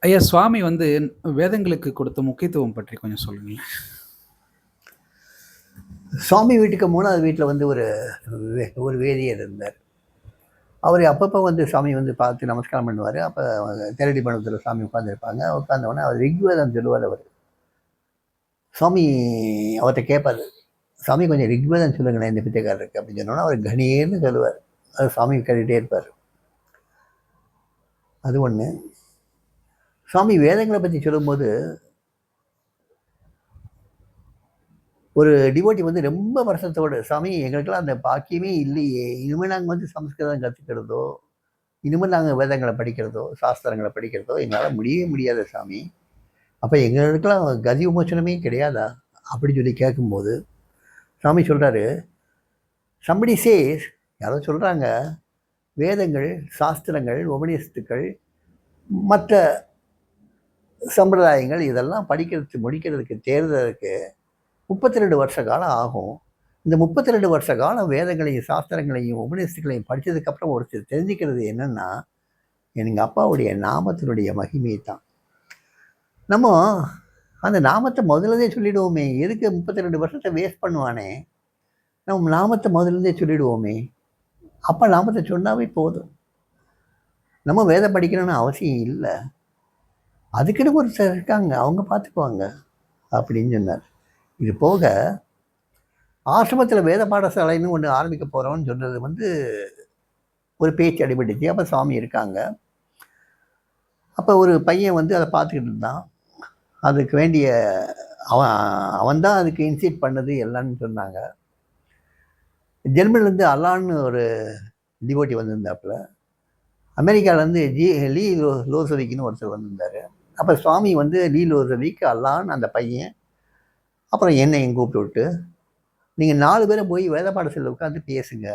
ஐயா சுவாமி வந்து வேதங்களுக்கு கொடுத்த முக்கியத்துவம் பற்றி கொஞ்சம் சொல்லுங்களேன். சுவாமி வீட்டுக்கு 3வது வீட்டில் வந்து ஒரு வேதியர் இருந்தார். அவர் அப்பப்போ வந்து சாமி வந்து பார்த்து நமஸ்காரம் பண்ணுவார். அப்போ தேரடி மண்டபத்தில் சாமி உட்காந்துருப்பாங்க. உட்காந்தவொடனே அவர் ரிக்வேதம் சொல்லுவார். அவர் சுவாமி அவர்கிட்ட கேட்பார், சாமி கொஞ்சம் ரிக்வேதம் சொல்லுங்களேன் இந்த பிச்சைக்காரருக்கு அப்படின்னு சொன்னோன்னா அவர் கணீர்னு சொல்லுவார். அது சாமி கேட்டுகிட்டே இருப்பார். அது ஒன்று. சுவாமி வேதங்களை பற்றி சொல்லும்போது ஒரு டிவோட்டி வந்து ரொம்ப வருஷத்தோடு, சாமி எங்களுக்கெல்லாம் அந்த பாக்கியமே இல்லையே, இனிமேல் நாங்கள் வந்து சம்ஸ்கிருதம் கற்றுக்கிறதோ, இனிமேல் நாங்கள் வேதங்களை படிக்கிறதோ, சாஸ்திரங்களை படிக்கிறதோ எங்களால் முடியவே முடியாத சாமி. அப்போ எங்களுக்கெல்லாம் கதி விமோச்சனமே கிடையாதா அப்படின்னு சொல்லி கேட்கும்போது சாமி சொல்கிறாரு, சம்படி சேஸ், யாரோ சொல்கிறாங்க, வேதங்கள், சாஸ்திரங்கள், உபநிஷத்துக்கள், மற்ற சம்பிரதாயங்கள் இதெல்லாம் முடிக்கிறதுக்கு தேர்தலுக்கு 32 வருஷ காலம் ஆகும். இந்த 32 வருஷ காலம் வேதங்களையும் சாஸ்திரங்களையும் உபநிஷத்துக்களையும் படித்ததுக்கப்புறம் ஒருத்தர் தெரிஞ்சுக்கிறது என்னென்னா, எங்கள் அப்பாவுடைய நாமத்தினுடைய மகிமை தான். நம்ம அந்த நாமத்தை முதல்லதே சொல்லிவிடுவோமே, எதுக்கு 32 வருஷத்தை வேஸ்ட் பண்ணுவானே, நம்ம நாமத்தை முதல்லதே சொல்லிவிடுவோமே. அப்பா நாமத்தை சொன்னாவே போதும், நம்ம வேதம் படிக்கணும்னு அவசியம் இல்லை, அதுக்குன்னு ஒருத்தர் இருக்காங்க, அவங்க பார்த்துக்குவாங்க அப்படின்னு சொன்னார். இது போக ஆசிரமத்தில் வேத பாடசாலைன்னு ஒன்று ஆரம்பிக்க போகிறோம்னு சொன்னது வந்து ஒரு பேச்சு அடிபட்டுச்சு. அப்போ சுவாமி இருக்காங்க. அப்போ ஒரு பையன் வந்து அதை பார்த்துக்கிட்டு இருந்தான். அதுக்கு வேண்டிய அவன் தான் அதுக்கு இனிஷியேட் பண்ணது எல்லான்னு சொன்னாங்க. ஜெர்மனிலேருந்து அல்லான்னு ஒரு டிவோட்டி வந்திருந்தாப்புல. அமெரிக்காவிலேருந்து லீ லோசவிக்குன்னு ஒருத்தர் வந்திருந்தார். அப்போ சுவாமி வந்து லீ லோசவிக்கு அல்லான்னு அந்த பையன், அப்புறம் என்னையும் கூப்பிட்டு விட்டு, நீங்கள் 4 பேரும் போய் வேத பாடசாலையில் உட்காந்து பேசுங்க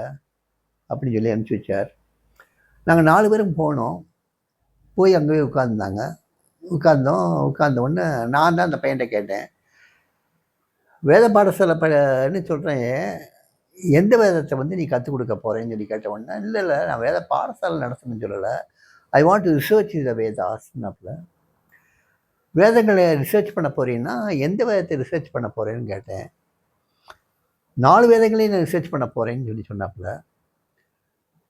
அப்படின்னு சொல்லி அனுப்பிச்சி வச்சார். நாங்கள் 4 பேரும் போனோம். போய் அங்கே போய் உட்கார்ந்த உடனே நான் தான் அந்த பையன்கிட்ட கேட்டேன், வேத பாடசாலைன்னு சொல்கிறேன், எந்த வேதத்தை வந்து நீ கற்றுக் கொடுக்க போகிறேன்னு சொல்லி கேட்ட உடனே, இல்லை நான் வேத பாடசாலை நடத்தணும்னு சொல்லலை, I want to research the வேதாஸ்னாப்புல. வேதங்களை ரிசர்ச் பண்ண போகிறீங்கன்னா எந்த வேதத்தை ரிசர்ச் பண்ண போகிறேன்னு கேட்டேன். 4 வேதங்களையும் நான் ரிசர்ச் பண்ண போகிறேன்னு சொல்லி சொன்னாப்புல.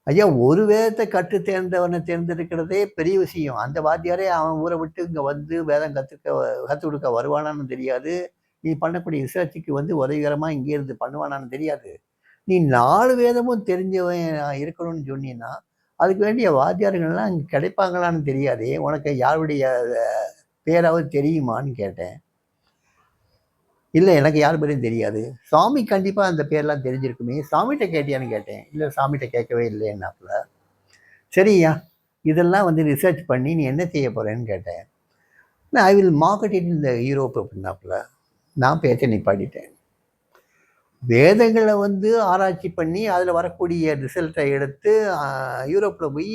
ஐயா, ஒரு வேதத்தை கற்று தேர்ந்தவனை தேர்ந்தெடுக்கிறதே பெரிய விஷயம். அந்த வாத்தியாரே அவன் ஊரை விட்டு இங்கே வந்து வேதம் கற்றுக் கொடுக்க வருவானான்னு தெரியாது. நீ பண்ணக்கூடிய ரிசர்ச்சுக்கு வந்து உதவிகரமாக இங்கே இருந்து பண்ணுவானான்னு தெரியாது. நீ 4 வேதமும் தெரிஞ்சவன் இருக்கணும்னு சொன்னீங்கன்னா அதுக்கு வேண்டிய வாத்தியார்கள்லாம் இங்கே கிடைப்பாங்களான்னு தெரியாதே, உனக்கு யாருடைய பேராவது தெரியுமான்னு கேட்டேன். இல்லை, எனக்கு யார் பேரும் தெரியாது. சாமி கண்டிப்பாக அந்த பேர்லாம் தெரிஞ்சிருக்குமே, சாமிகிட்ட கேட்டியான்னு கேட்டேன். இல்லை, சாமிகிட்ட கேட்கவே இல்லைன்னாப்புல. சரியா, இதெல்லாம் வந்து ரிசர்ச் பண்ணி நீ என்ன செய்ய போகிறேன்னு கேட்டேன். ஐ வில் மார்க்கெட் இன் இந்த யூரோப் அப்படின்னாப்புல. நான் பேச்சை நிப்பாட்டிட்டேன். வேதங்களை வந்து ஆராய்ச்சி பண்ணி அதில் வரக்கூடிய ரிசல்ட்டை எடுத்து யூரோப்பில் போய்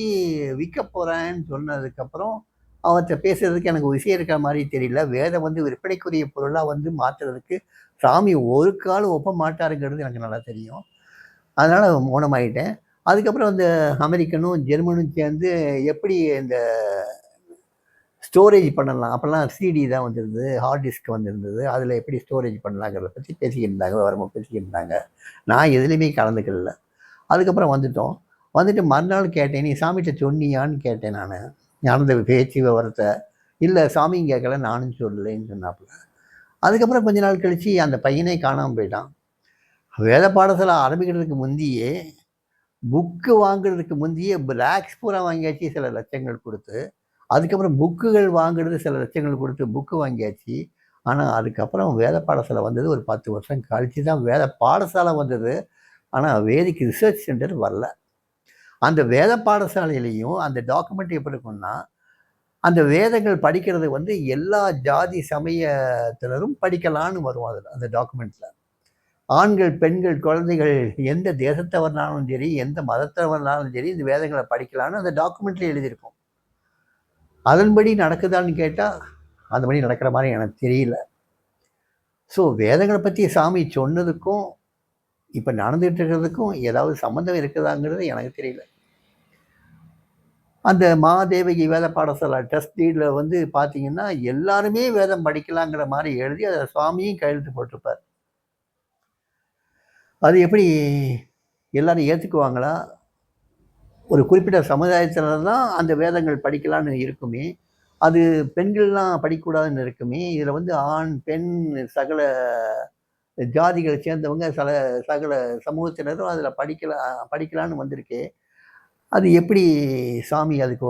விற்க போகிறேன்னு சொன்னதுக்கப்புறம் அவர்கிட்ட பேசுறதுக்கு எனக்கு விஷயம் இருக்கிற மாதிரி தெரியல. வேதம் வந்து விற்பனைக்குரிய பொருளாக வந்து மாற்றுறதுக்கு சாமி ஒரு காலம் ஒப்ப மாட்டாருங்கிறது எனக்கு நல்லா தெரியும். அதனால் மௌனமாயிட்டேன். அதுக்கப்புறம் அந்த அமெரிக்கனும் ஜெர்மனும் சேர்ந்து எப்படி இந்த ஸ்டோரேஜ் பண்ணலாம், அப்போல்லாம் சிடி தான் வந்துருந்தது, ஹார்ட் டிஸ்க் வந்திருந்தது, அதில் எப்படி ஸ்டோரேஜ் பண்ணலாங்கிறத பற்றி பேசிக்கிட்டு இருந்தாங்க, விவரமாக பேசிக்கிட்டு இருந்தாங்க. நான் எதுலேயுமே கலந்துக்கல. அதுக்கப்புறம் வந்துட்டு மறுநாள் கேட்டேன், நீ சாமிகிட்ட சொன்னியான்னு கேட்டேன். நான் நடந்த பேச்சு விவரத்தை. இல்லை, சாமியும் கேட்கல, நானும் சொல்லலைன்னு சொன்னாப்புல. அதுக்கப்புறம் கொஞ்ச நாள் கழித்து அந்த பையனே காணாமல் போயிட்டான். வேத பாடசாலை ஆரம்பிக்கிறதுக்கு முந்தையே, புக்கு வாங்குறதுக்கு முந்தையே பிளாக்ஸ் பூரா வாங்கியாச்சு சில லட்சங்கள் கொடுத்து. அதுக்கப்புறம் புக்குகள் வாங்குறது சில லட்சங்கள் கொடுத்து புக்கு வாங்கியாச்சு. ஆனால் அதுக்கப்புறம் வேத பாடசாலை வந்தது ஒரு 10 வருஷம் கழித்து தான் வேத பாடசாலை வந்தது. ஆனால் வேதிக் ரிசர்ச் சென்டர் வரல. அந்த வேத பாடசாலையிலையும் அந்த டாக்குமெண்ட் எப்படி இருக்குன்னா, அந்த வேதங்கள் படிக்கிறது வந்து எல்லா ஜாதி சமயத்தினரும் படிக்கலான்னு வரும். அதில் அந்த டாக்குமெண்ட்டில் ஆண்கள், பெண்கள், குழந்தைகள் எந்த தேசத்தவர்னாலும் சரி, எந்த மதத்தவர்னாலும் சரி இந்த வேதங்களை படிக்கலான்னு அந்த டாக்குமெண்ட்லேயே எழுதியிருக்கும். அதன்படி நடக்குதான்னு கேட்டால் அந்தபடி நடக்கிற மாதிரி எனக்கு தெரியல. ஸோ வேதங்களை பற்றி சாமி சொன்னதுக்கும் இப்போ நடந்துகிட்டு இருக்கிறதுக்கும் ஏதாவது சம்மந்தம் இருக்குதாங்கிறது எனக்கு தெரியல. அந்த மாதேவகி வேத பாடசாலை டெஸ்ட் டீட்ல வந்து பார்த்தீங்கன்னா, எல்லாருமே வேதம் படிக்கலாங்கிற மாரி எழுதி, அதில சுவாமியும் கையெழுத்து போட்டிருப்பார். அது எப்படி எல்லாரும் ஏத்துக்குவாங்களா? ஒரு குறிப்பிட்ட சமுதாயத்தினர் தான் அந்த வேதங்கள் படிக்கலான்னு இருக்குமே. அது பெண்கள்லாம் படிக்கக்கூடாதுன்னு இருக்குமே. இதில வந்து ஆண், பெண் சகல ஜாதிகள சேர்ந்தவங்க சகல சமூகத்தினரும் அதில படிக்கலான்னு வந்திருக்கே. அது எப்படி சாமி அதுக்கு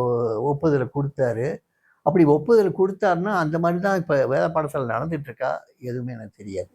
ஒப்புதல குடுத்தாரு? அப்படி ஒப்புதல் குடுத்தாருன்னா, அந்த மாரி தான் இப்ப வேத பாடசாலை நடந்துட்டு இருக்கா? எதுவுமே எனக்கு தெரியாது.